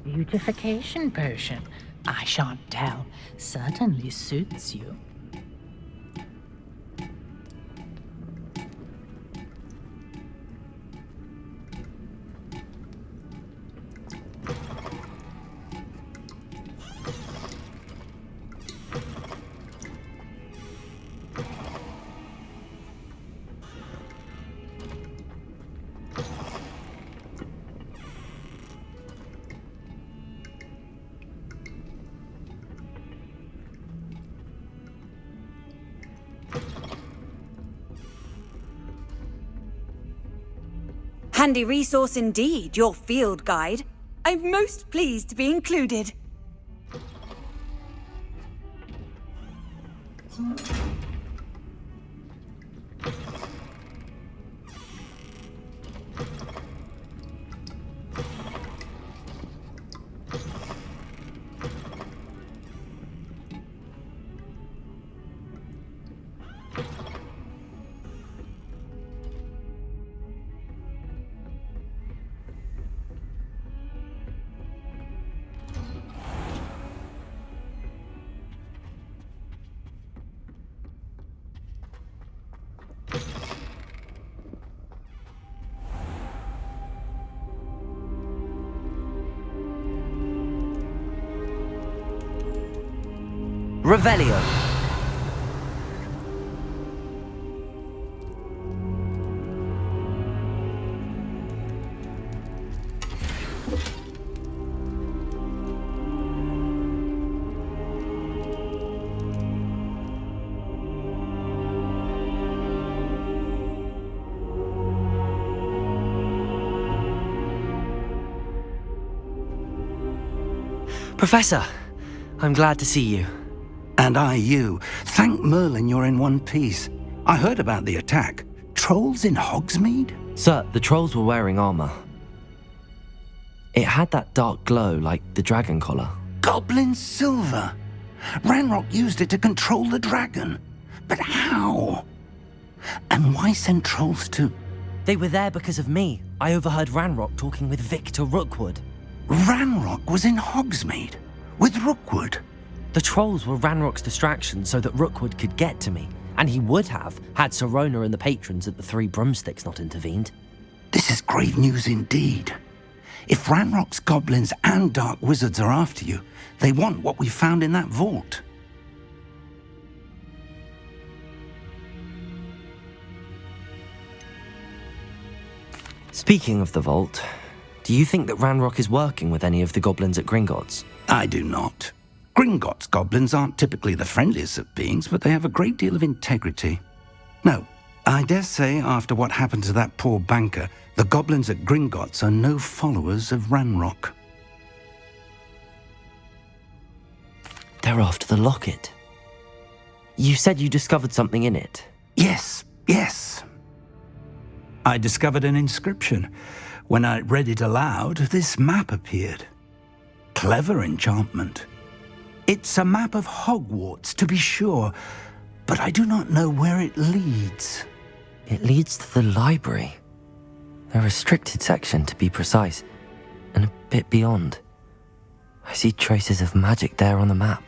beautification potion. I shan't tell. Certainly suits you. Handy resource indeed, your field guide. I'm most pleased to be included. Revelio. Professor, I'm glad to see you. And I you. Thank Merlin you're in one piece. I heard about the attack. Trolls in Hogsmeade? Sir, the trolls were wearing armor. It had that dark glow like the dragon collar. Goblin silver! Ranrock used it to control the dragon. But how? And why send trolls to... They were there because of me. I overheard Ranrock talking with Victor Rookwood. Ranrock was in Hogsmeade? With Rookwood? The trolls were Ranrock's distraction so that Rookwood could get to me, and he would have had Sirona and the patrons at the Three Broomsticks not intervened. This is grave news indeed. If Ranrock's goblins and dark wizards are after you, they want what we found in that vault. Speaking of the vault, do you think that Ranrock is working with any of the goblins at Gringotts? I do not. Gringotts goblins aren't typically the friendliest of beings, but they have a great deal of integrity. No, I dare say after what happened to that poor banker, the goblins at Gringotts are no followers of Ranrock. They're after the locket. You said you discovered something in it. Yes. I discovered an inscription. When I read it aloud, this map appeared. Clever enchantment. It's a map of Hogwarts, to be sure, but I do not know where it leads. It leads to the library. A restricted section, to be precise, and a bit beyond. I see traces of magic there on the map.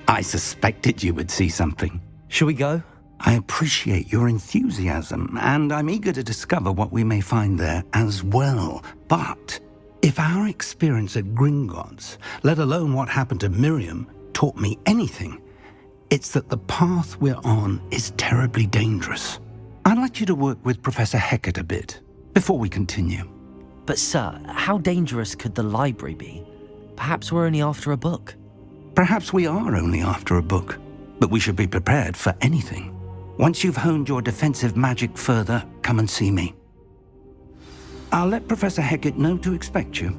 I suspected you would see something. Shall we go? I appreciate your enthusiasm, and I'm eager to discover what we may find there as well. But if our experience at Gringotts, let alone what happened to Miriam, taught me anything, it's that the path we're on is terribly dangerous. I'd like you to work with Professor Hecat a bit before we continue. But sir, how dangerous could the library be? Perhaps we're only after a book. Perhaps we are only after a book, but we should be prepared for anything. Once you've honed your defensive magic further, come and see me. I'll let Professor Hecat know to expect you.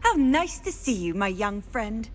How nice to see you, my young friend.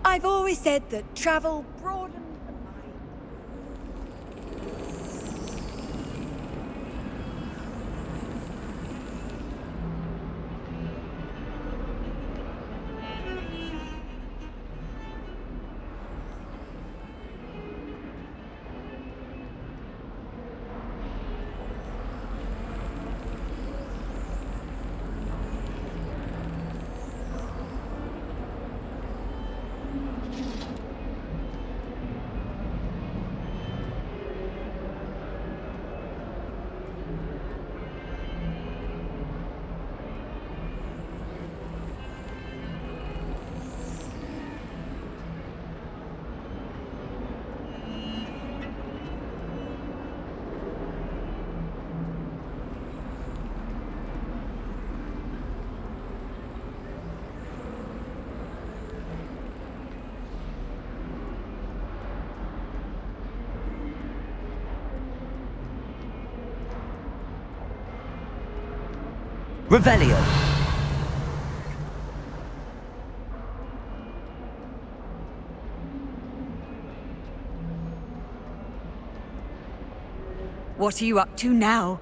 I've always said that travel broadens the mind. Revelio! What are you up to now?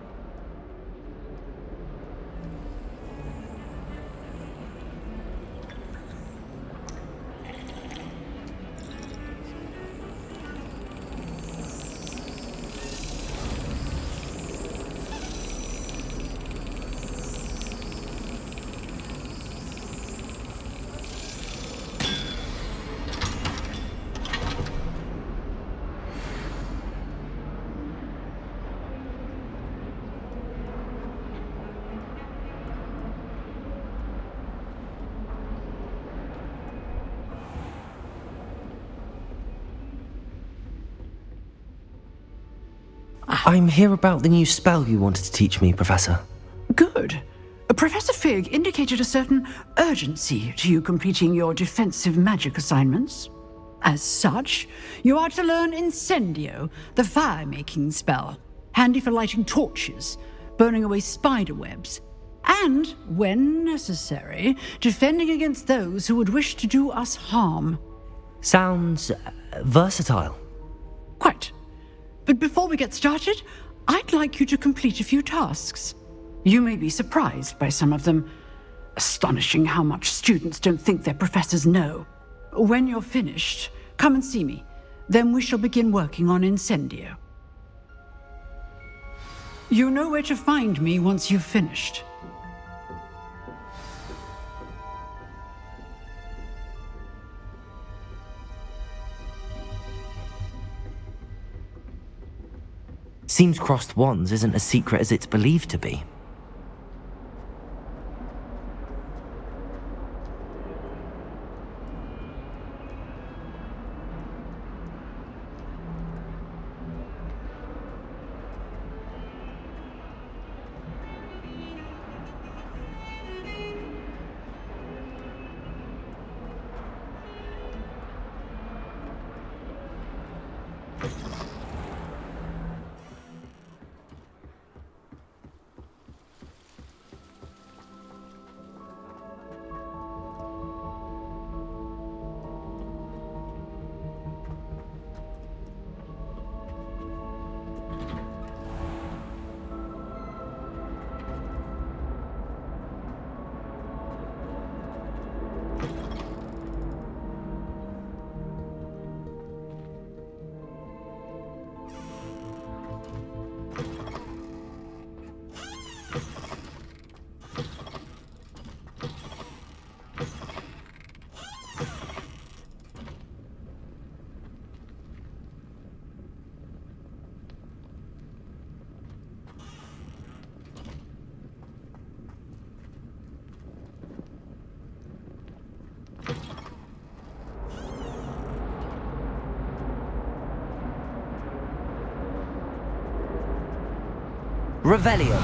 I'm here about the new spell you wanted to teach me, Professor. Good. Professor Fig indicated a certain urgency to you completing your defensive magic assignments. As such, you are to learn Incendio, the fire-making spell, handy for lighting torches, burning away spider webs, and, when necessary, defending against those who would wish to do us harm. Sounds versatile. Quite. But before we get started, I'd like you to complete a few tasks. You may be surprised by some of them. Astonishing how much students don't think their professors know. When you're finished, come and see me. Then we shall begin working on Incendio. You know where to find me once you've finished. Seems crossed wands isn't as secret as it's believed to be. Revelio.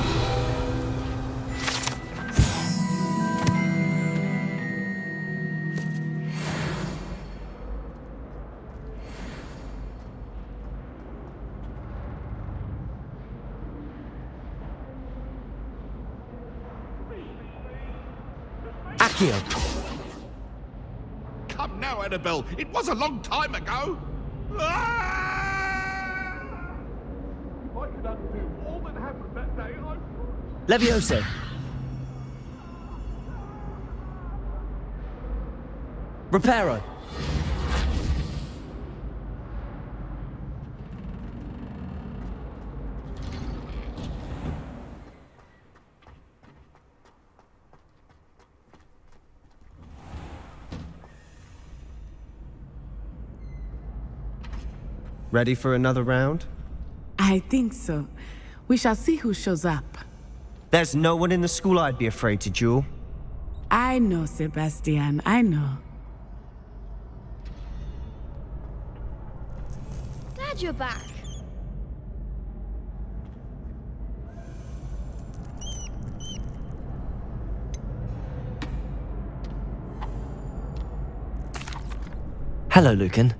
Accio. Come now, Annabelle. It was a long time ago. Ah! If I could undo all that happened that day, I... Levioso. Reparo. Ready for another round? I think so. We shall see who shows up. There's no one in the school I'd be afraid to duel. I know, Sebastian, I know. Glad you're back. Hello, Lucan.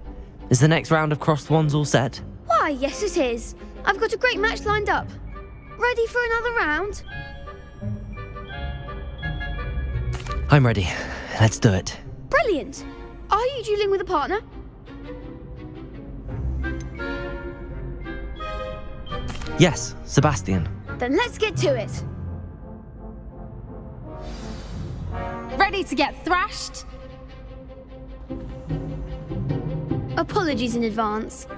Is the next round of Crosswands all set? Why, yes it is. I've got a great match lined up. Ready for another round? I'm ready. Let's do it. Brilliant. Are you dueling with a partner? Yes, Sebastian. Then let's get to it. Ready to get thrashed? Apologies in advance.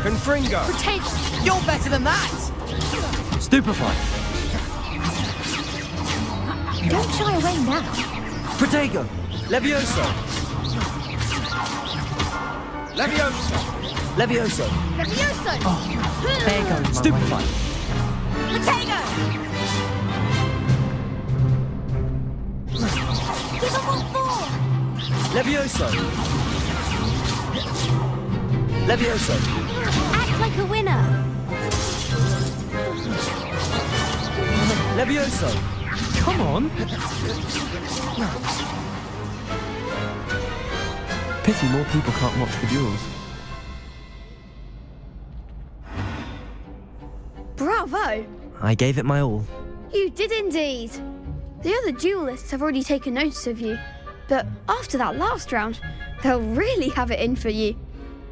Confringo! You're better than that! Stupefy. Don't shy away now. Protego. Levioso. Levioso! Levioso. Levioso! There goes Stupefy. Potato! Give up on 4! Levioso. Levioso. Act like a winner! Levioso. Come on. Pity more people can't watch the duels. Bravo! I gave it my all. You did indeed. The other duelists have already taken notice of you, but after that last round, they'll really have it in for you.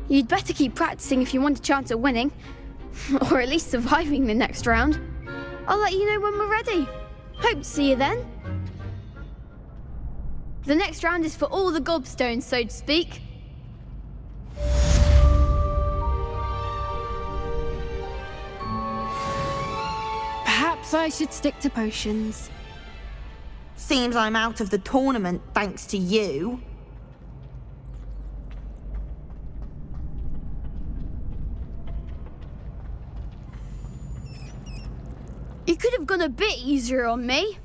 You'd better keep practicing if you want a chance at winning, or at least surviving the next round. I'll let you know when we're ready. Hope to see you then. The next round is for all the gobstones, so to speak. Perhaps I should stick to potions. Seems I'm out of the tournament thanks to you. You could have gone a bit easier on me.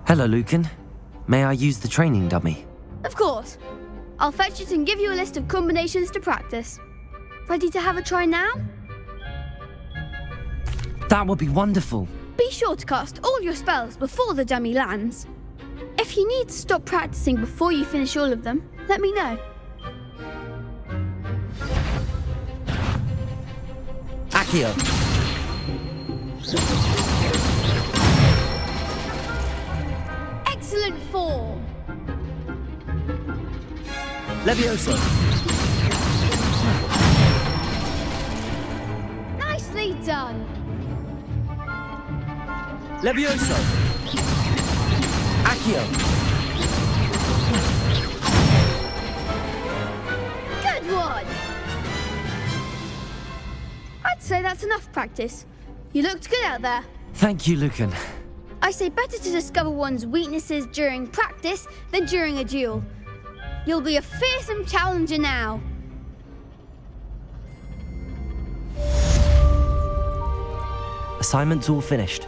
Hello, Lucan. May I use the training dummy? Of course. I'll fetch it and give you a list of combinations to practice. Ready to have a try now? That would be wonderful. Be sure to cast all your spells before the dummy lands. If you need to stop practicing before you finish all of them, let me know. Accio. Excellent form. Levioso. Nicely done. Levioso. Accio. Good one. I'd say that's enough practice. You looked good out there. Thank you, Lucan. I say better to discover one's weaknesses during practice than during a duel. You'll be a fearsome challenger now. Assignment's all finished.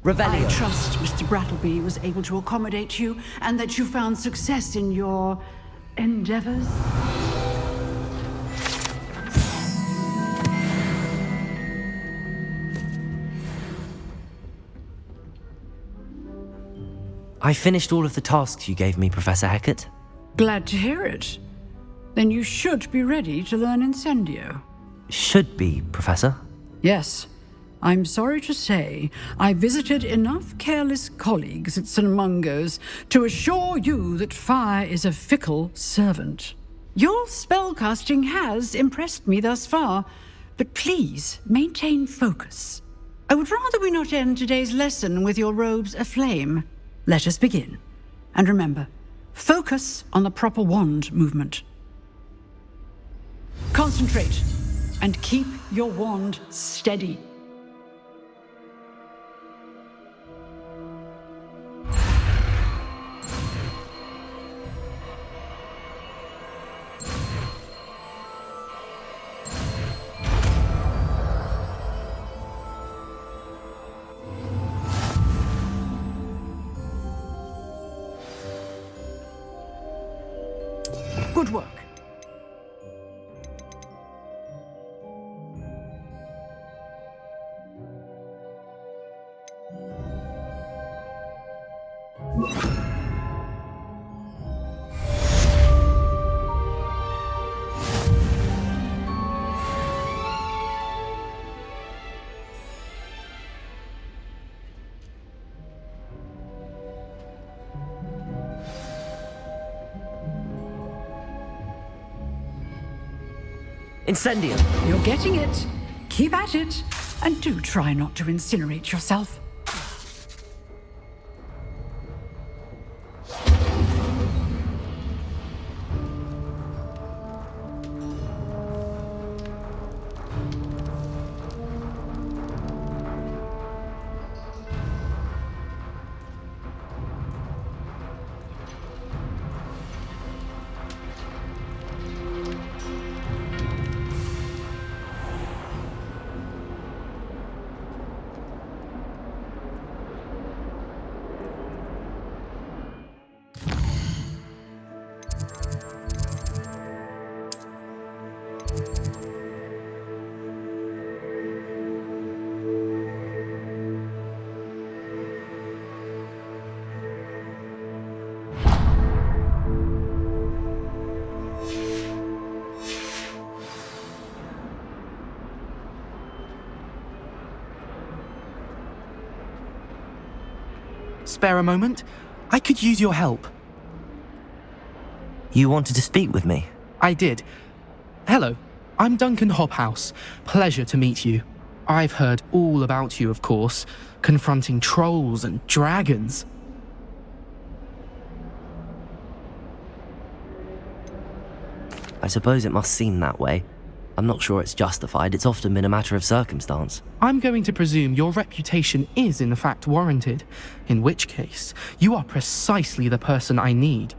I trust Mr. Brattleby was able to accommodate you and that you found success in your endeavors. I finished all of the tasks you gave me, Professor Hecat. Glad to hear it. Then you should be ready to learn Incendio. Should be, Professor. Yes. I'm sorry to say, I visited enough careless colleagues at St. Mungo's to assure you that fire is a fickle servant. Your spellcasting has impressed me thus far, but please maintain focus. I would rather we not end today's lesson with your robes aflame. Let us begin. And remember, focus on the proper wand movement. Concentrate and keep your wand steady. Good work. Incendio. You're getting it. Keep at it. And do try not to incinerate yourself. spare a moment? I could use your help. You wanted to speak with me? I did. Hello, I'm Duncan Hobhouse. Pleasure to meet you. I've heard all about you, of course, confronting trolls and dragons. I suppose it must seem that way. I'm not sure it's justified. It's often been a matter of circumstance. I'm going to presume your reputation is in fact warranted, in which case, you are precisely the person I need.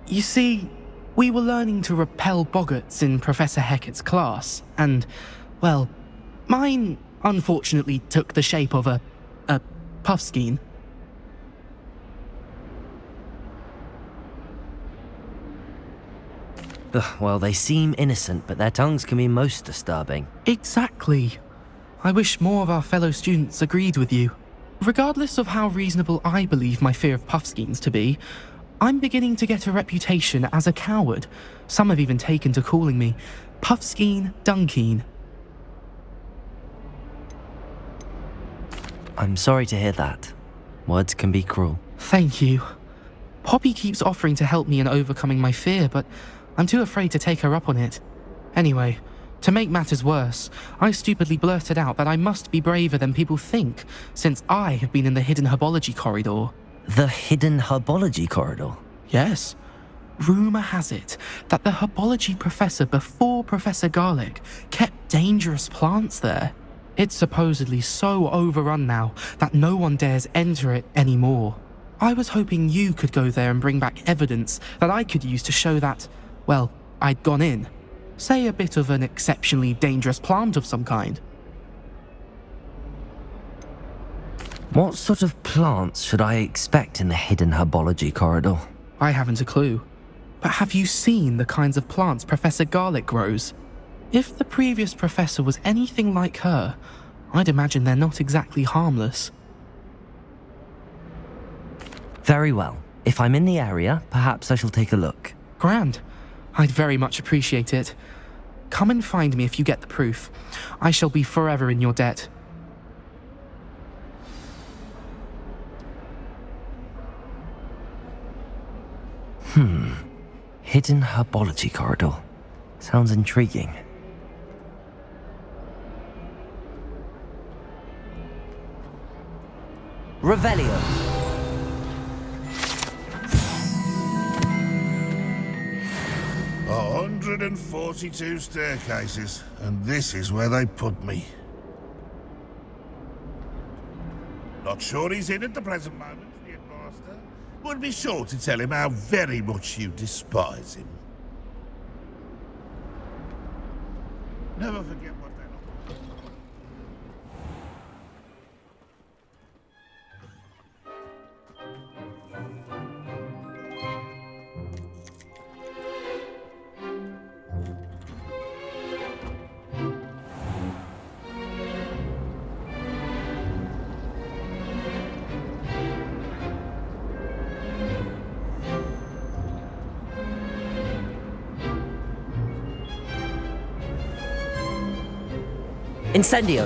You see, we were learning to repel boggarts in Professor Hecat's class, and, well, mine unfortunately took the shape of a puffskein. Well, they seem innocent, but their tongues can be most disturbing. Exactly. I wish more of our fellow students agreed with you. Regardless of how reasonable I believe my fear of puffskeins to be, I'm beginning to get a reputation as a coward. Some have even taken to calling me Puffskeen Duncan. I'm sorry to hear that. Words can be cruel. Thank you. Poppy keeps offering to help me in overcoming my fear, but I'm too afraid to take her up on it. Anyway, to make matters worse, I stupidly blurted out that I must be braver than people think, since I have been in the hidden herbology corridor. The hidden herbology corridor? Yes. Rumour has it that the herbology professor before Professor Garlic kept dangerous plants there. It's supposedly so overrun now that no one dares enter it anymore. I was hoping you could go there and bring back evidence that I could use to show that, well, I'd gone in. Say a bit of an exceptionally dangerous plant of some kind. What sort of plants should I expect in the hidden herbology corridor? I haven't a clue. But have you seen the kinds of plants Professor Garlic grows? If the previous professor was anything like her, I'd imagine they're not exactly harmless. Very well. If I'm in the area, perhaps I shall take a look. Grand. I'd very much appreciate it. Come and find me if you get the proof. I shall be forever in your debt. Hidden herbology corridor. Sounds intriguing. Revelio. 142 staircases, and this is where they put me. Not sure he's in at the present moment, the headmaster. Would be sure to tell him how very much you despise him. Never forget what they look like. Incendio.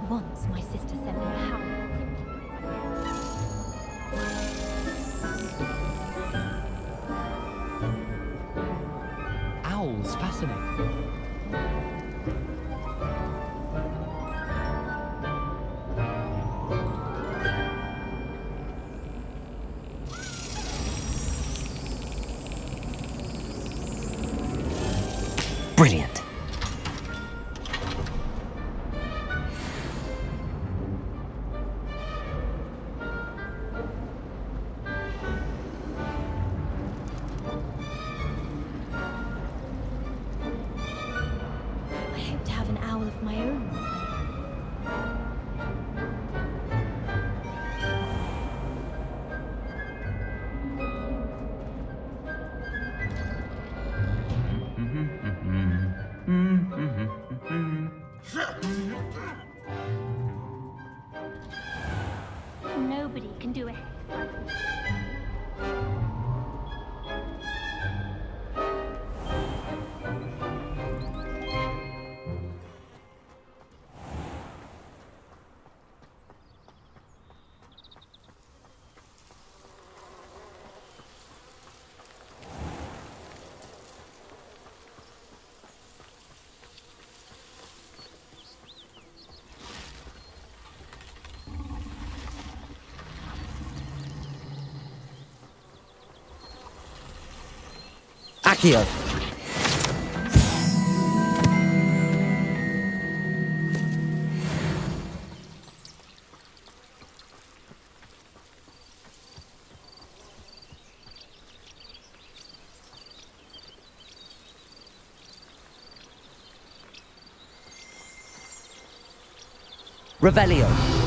Once my sister sent me a house. Owls, fascinating. Brilliant. I hope to have an owl of my own. Nobody can do a hex Accio. Revelio.